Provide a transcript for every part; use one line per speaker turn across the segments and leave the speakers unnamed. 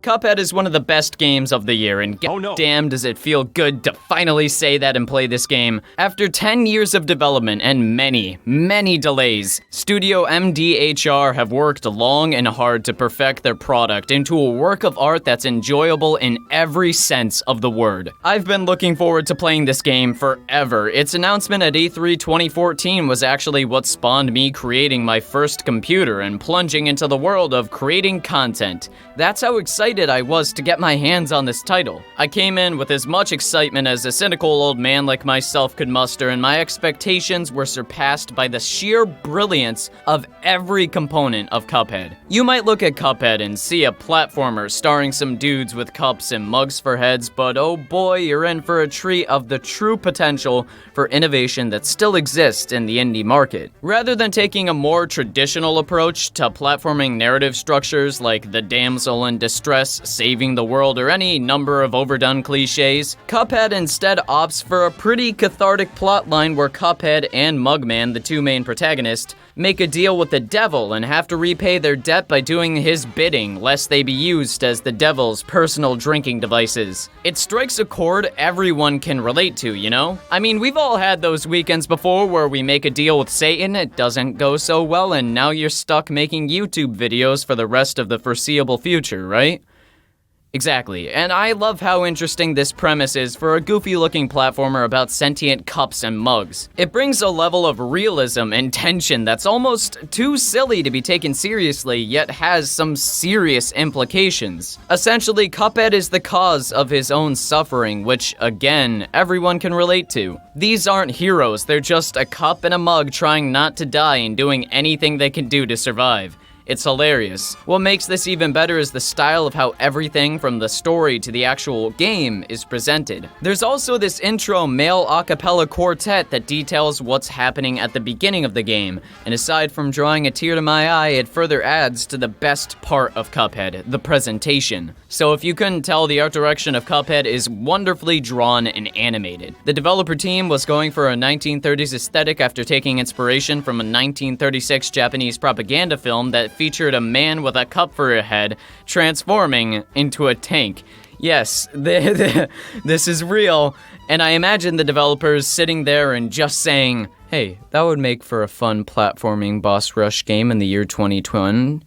Cuphead is one of the best games of the year, and damn does it feel good to finally say that and play this game. After 10 years of development and many delays, Studio MDHR have worked long and hard to perfect their product into a work of art that's enjoyable in every sense of the word. I've been looking forward to playing this game forever. Its announcement at E3 2014 was actually what spawned me creating my first computer and plunging into the world of creating content. That's how excited I was to get my hands on this title. I came in with as much excitement as a cynical old man like myself could muster, and my expectations were surpassed by the sheer brilliance of every component of Cuphead. You might look at Cuphead and see a platformer starring some dudes with cups and mugs for heads, but oh boy, you're in for a treat of the true potential for innovation that still exists in the indie market. Rather than taking a more traditional approach to platforming narrative structures like the damsel in distress saving the world or any number of overdone cliches, Cuphead instead opts for a pretty cathartic plotline where Cuphead and Mugman, the two main protagonists, make a deal with the devil and have to repay their debt by doing his bidding, lest they be used as the devil's personal drinking devices. It strikes a chord everyone can relate to, you know? I mean, we've all had those weekends before where we make a deal with Satan, it doesn't go so well, and now you're stuck making YouTube videos for the rest of the foreseeable future, right? Exactly, and I love how interesting this premise is for a goofy-looking platformer about sentient cups and mugs. It brings a level of realism and tension that's almost too silly to be taken seriously, yet has some serious implications. Essentially, Cuphead is the cause of his own suffering, which, again, everyone can relate to. These aren't heroes, they're just a cup and a mug trying not to die and doing anything they can do to survive. It's hilarious. What makes this even better is the style of how everything from the story to the actual game is presented. There's also this intro male a cappella quartet that details what's happening at the beginning of the game, and aside from drawing a tear to my eye, it further adds to the best part of Cuphead, the presentation. So if you couldn't tell, the art direction of Cuphead is wonderfully drawn and animated. The developer team was going for a 1930s aesthetic after taking inspiration from a 1936 Japanese propaganda film that featured a man with a cup for a head transforming into a tank. Yes, this is real, and I imagine the developers sitting there and just saying, hey, that would make for a fun platforming boss rush game in the year 2020,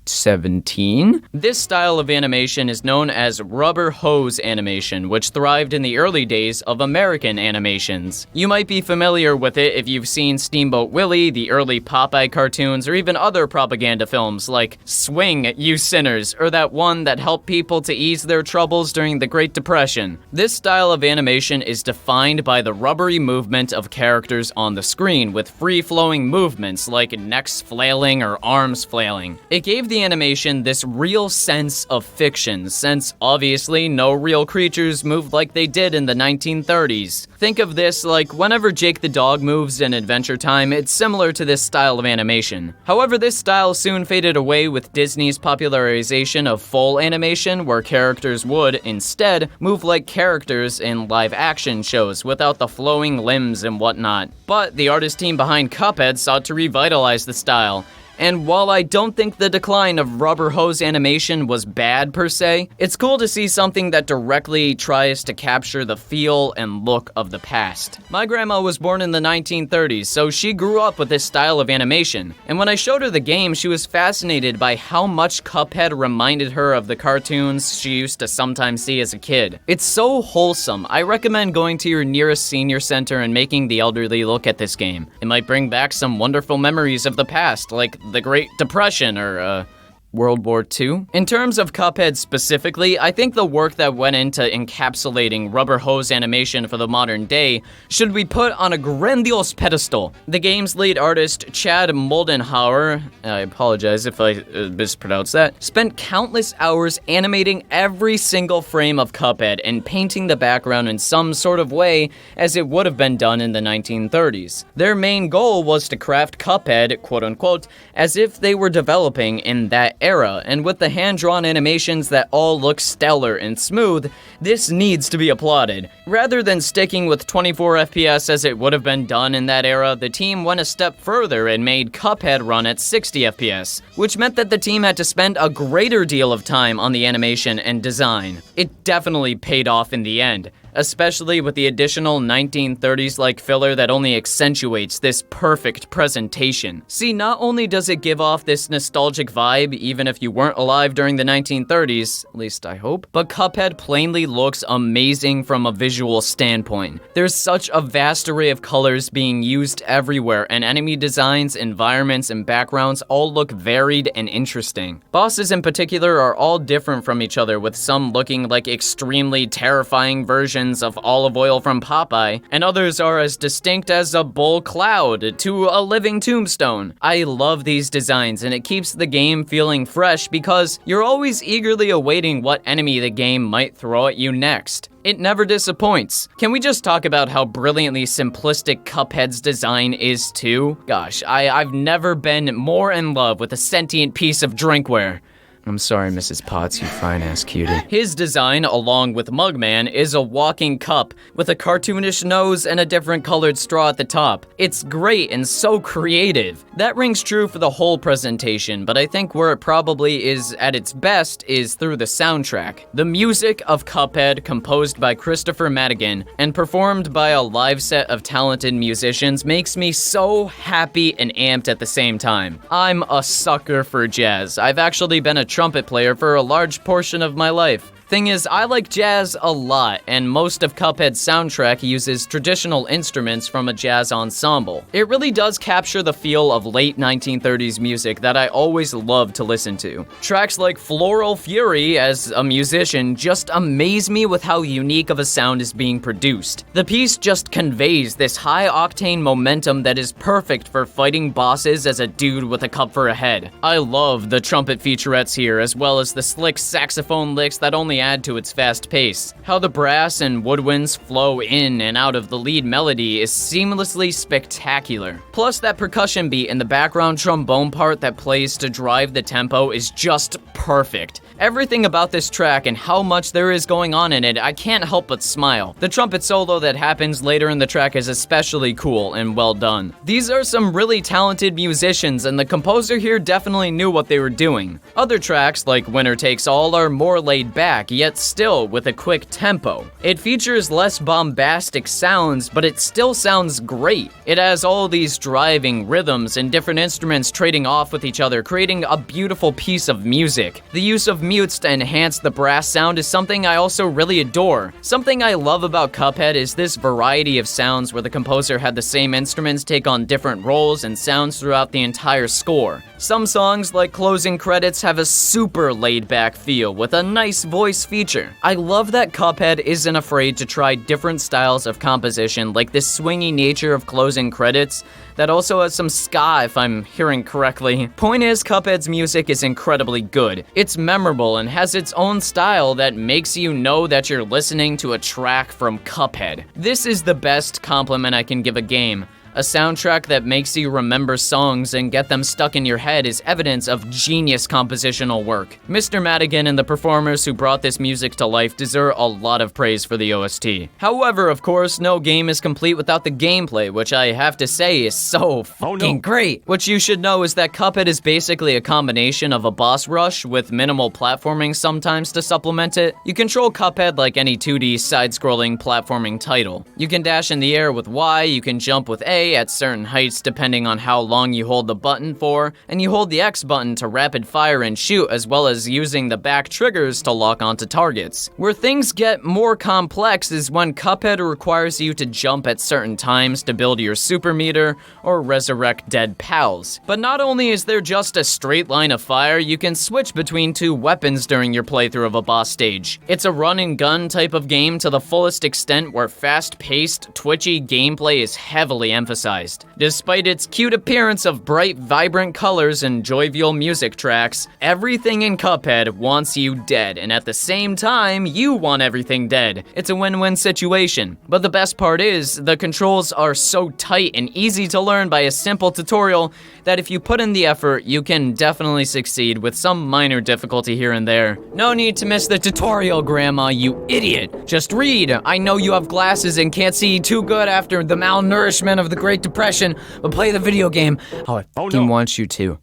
17? This style of animation is known as rubber hose animation, which thrived in the early days of American animations. You might be familiar with it if you've seen Steamboat Willie, the early Popeye cartoons, or even other propaganda films like Swing, You Sinners, or that one that helped people to ease their troubles during the Great Depression. This style of animation is defined by the rubbery movement of characters on the screen, with free-flowing movements like necks flailing or arms flailing. It gave the animation this real sense of fiction, since obviously no real creatures moved like they did in the 1930s. Think of this like whenever Jake the dog moves in Adventure Time, it's similar to this style of animation. However, this style soon faded away with Disney's popularization of full animation, where characters would, instead, move like characters in live-action shows without the flowing limbs and whatnot. But the artist team behind Cuphead sought to revitalize the style. And while I don't think the decline of rubber hose animation was bad per se, it's cool to see something that directly tries to capture the feel and look of the past. My grandma was born in the 1930s, so she grew up with this style of animation. And when I showed her the game, she was fascinated by how much Cuphead reminded her of the cartoons she used to sometimes see as a kid. It's so wholesome. I recommend going to your nearest senior center and making the elderly look at this game. It might bring back some wonderful memories of the past, like the Great Depression or, World War II. In terms of Cuphead specifically, I think the work that went into encapsulating rubber hose animation for the modern day should be put on a grandiose pedestal. The game's lead artist, Chad Moldenhauer, I apologize if I mispronounced that, spent countless hours animating every single frame of Cuphead and painting the background in some sort of way as it would have been done in the 1930s. Their main goal was to craft Cuphead, quote-unquote, as if they were developing in that era, and with the hand-drawn animations that all look stellar and smooth, this needs to be applauded. Rather than sticking with 24 FPS as it would have been done in that era, the team went a step further and made Cuphead run at 60 FPS, which meant that the team had to spend a greater deal of time on the animation and design. It definitely paid off in the end, especially with the additional 1930s-like filler that only accentuates this perfect presentation. See, not only does it give off this nostalgic vibe, even if you weren't alive during the 1930s, at least I hope, but Cuphead plainly looks amazing from a visual standpoint. There's such a vast array of colors being used everywhere, and enemy designs, environments, and backgrounds all look varied and interesting. Bosses in particular are all different from each other, with some looking like extremely terrifying versions of olive oil from Popeye, and others are as distinct as a bull cloud to a living tombstone. I love these designs, and it keeps the game feeling fresh because you're always eagerly awaiting what enemy the game might throw at you next. It never disappoints. Can we just talk about how brilliantly simplistic Cuphead's design is too? Gosh, I've never been more in love with a sentient piece of drinkware. I'm sorry, Mrs. Potts, you fine-ass cutie. His design, along with Mugman, is a walking cup with a cartoonish nose and a different colored straw at the top. It's great and so creative. That rings true for the whole presentation, but I think where it probably is at its best is through the soundtrack. The music of Cuphead, composed by Christopher Madigan and performed by a live set of talented musicians, makes me so happy and amped at the same time. I'm a sucker for jazz. I've actually been a trumpet player for a large portion of my life. Thing is, I like jazz a lot, and most of Cuphead's soundtrack uses traditional instruments from a jazz ensemble. It really does capture the feel of late 1930s music that I always loved to listen to. Tracks like Floral Fury, as a musician, just amaze me with how unique of a sound is being produced. The piece just conveys this high-octane momentum that is perfect for fighting bosses as a dude with a cup for a head. I love the trumpet featurettes here, as well as the slick saxophone licks that only add to its fast pace. How the brass and woodwinds flow in and out of the lead melody is seamlessly spectacular. Plus, that percussion beat in the background trombone part that plays to drive the tempo is just perfect. Everything about this track and how much there is going on in it, I can't help but smile. The trumpet solo that happens later in the track is especially cool and well done. These are some really talented musicians, and the composer here definitely knew what they were doing. Other tracks, like Winner Takes All, are more laid back, yet still with a quick tempo. It features less bombastic sounds, but it still sounds great. It has all these driving rhythms and different instruments trading off with each other, creating a beautiful piece of music. The use of mutes to enhance the brass sound is something I also really adore. Something I love about Cuphead is this variety of sounds where the composer had the same instruments take on different roles and sounds throughout the entire score. Some songs, like Closing Credits, have a super laid-back feel with a nice voice feature. I love that Cuphead isn't afraid to try different styles of composition, like this swingy nature of Closing Credits that also has some ska, if I'm hearing correctly. Point is, Cuphead's music is incredibly good. It's memorable and has its own style that makes you know that you're listening to a track from Cuphead. This is the best compliment I can give a game. A soundtrack that makes you remember songs and get them stuck in your head is evidence of genius compositional work. Mr. Madigan and the performers who brought this music to life deserve a lot of praise for the OST. However, of course, no game is complete without the gameplay, which I have to say is so fucking great. What you should know is that Cuphead is basically a combination of a boss rush with minimal platforming sometimes to supplement it. You control Cuphead like any 2D side-scrolling platforming title. You can dash in the air with Y, you can jump with A at certain heights depending on how long you hold the button for, and you hold the X button to rapid fire and shoot, as well as using the back triggers to lock onto targets. Where things get more complex is when Cuphead requires you to jump at certain times to build your super meter or resurrect dead pals. But not only is there just a straight line of fire, you can switch between two weapons during your playthrough of a boss stage. It's a run and gun type of game to the fullest extent, where fast-paced, twitchy gameplay is heavily emphasized emphasized. Despite its cute appearance of bright, vibrant colors and jovial music tracks, everything in Cuphead wants you dead, and at the same time, you want everything dead. It's a win-win situation. But the best part is, the controls are so tight and easy to learn by a simple tutorial that if you put in the effort, you can definitely succeed with some minor difficulty here and there. No need to miss the tutorial, Grandma, you idiot. Just read. I know you have glasses and can't see too good after the malnourishment of the Great Depression, but play the video game how I fucking want you to.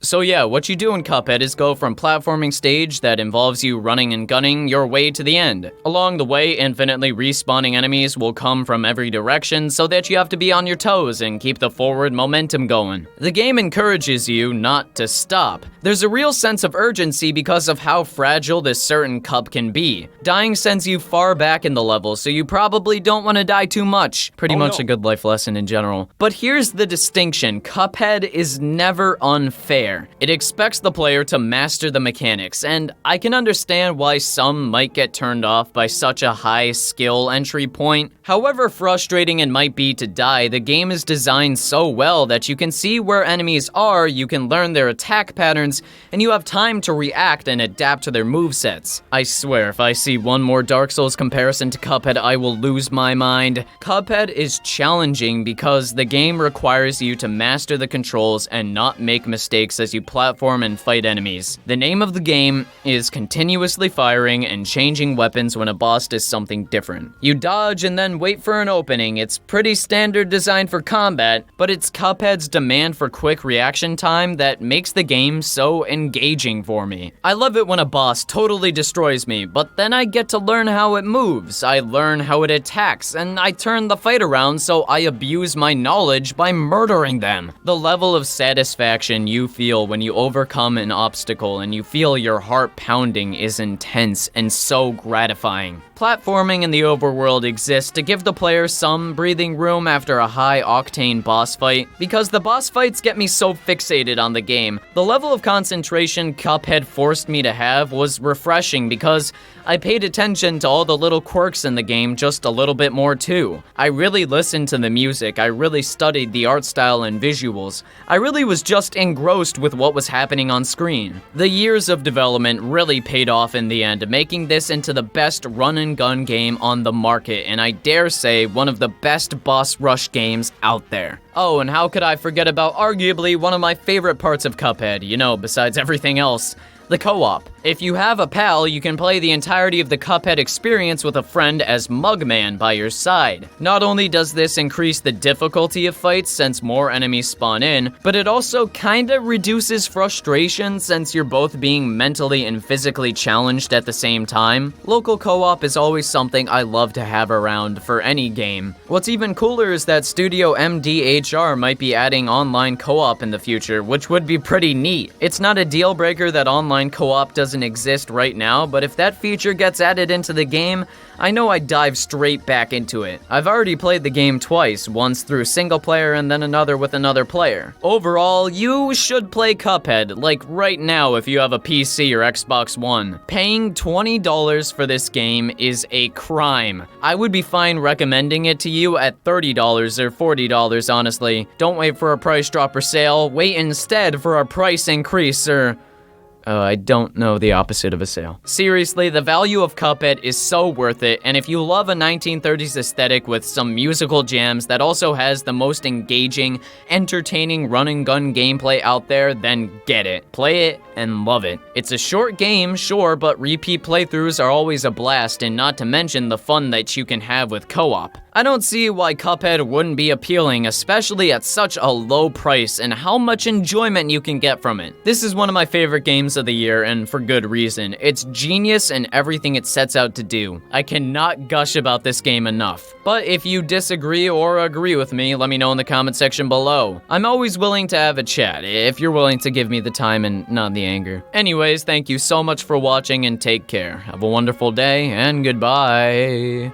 So yeah, what you do in Cuphead is go from platforming stage that involves you running and gunning your way to the end. Along the way, infinitely respawning enemies will come from every direction so that you have to be on your toes and keep the forward momentum going. The game encourages you not to stop. There's a real sense of urgency because of how fragile this certain cup can be. Dying sends you far back in the level, so you probably don't want to die too much. Pretty much a good life lesson in general. But here's the distinction. Cuphead is never unfair. It expects the player to master the mechanics, and I can understand why some might get turned off by such a high skill entry point. However frustrating it might be to die, the game is designed so well that you can see where enemies are, you can learn their attack patterns, and you have time to react and adapt to their movesets. I swear, if I see one more Dark Souls comparison to Cuphead, I will lose my mind. Cuphead is challenging because the game requires you to master the controls and not make mistakes as you platform and fight enemies. The name of the game is continuously firing and changing weapons when a boss does something different. You dodge and then wait for an opening. It's pretty standard design for combat, but it's Cuphead's demand for quick reaction time that makes the game so engaging for me. I love it when a boss totally destroys me, but then I get to learn how it moves, I learn how it attacks, and I turn the fight around so I abuse my knowledge by murdering them. The level of satisfaction you feel when you overcome an obstacle and you feel your heart pounding is intense and so gratifying. Platforming in the overworld exists to give the player some breathing room after a high-octane boss fight, because the boss fights get me so fixated on the game. The level of concentration Cuphead forced me to have was refreshing because I paid attention to all the little quirks in the game just a little bit more too. I really listened to the music, I really studied the art style and visuals. I really was just engrossed with what was happening on screen. The years of development really paid off in the end, making this into the best run-and-gun game on the market, and I dare say one of the best boss rush games out there. Oh, and how could I forget about arguably one of my favorite parts of Cuphead, you know, besides everything else, the co-op. If you have a pal, you can play the entirety of the Cuphead experience with a friend as Mugman by your side. Not only does this increase the difficulty of fights since more enemies spawn in, but it also kinda reduces frustration since you're both being mentally and physically challenged at the same time. Local co-op is always something I love to have around for any game. What's even cooler is that Studio MDHR might be adding online co-op in the future, which would be pretty neat. It's not a deal breaker that online co-op doesn't exist right now, but if that feature gets added into the game, I know I'd dive straight back into it. I've already played the game twice, once through single player and then another with another player. Overall, you should play Cuphead, like right now if you have a PC or Xbox One. Paying $20 for this game is a crime. I would be fine recommending it to you at $30 or $40, honestly. Don't wait for a price drop or sale, wait instead for a price increase or... I don't know the opposite of a sale. Seriously, the value of Cuphead is so worth it, and if you love a 1930s aesthetic with some musical jams that also has the most engaging, entertaining run-and-gun gameplay out there, then get it. Play it and love it. It's a short game, sure, but repeat playthroughs are always a blast, and not to mention the fun that you can have with co-op. I don't see why Cuphead wouldn't be appealing, especially at such a low price and how much enjoyment you can get from it. This is one of my favorite games of the year, and for good reason. It's genius in everything it sets out to do. I cannot gush about this game enough. But if you disagree or agree with me, let me know in the comment section below. I'm always willing to have a chat, if you're willing to give me the time and not the anger. Anyways, thank you so much for watching and take care. Have a wonderful day, and goodbye.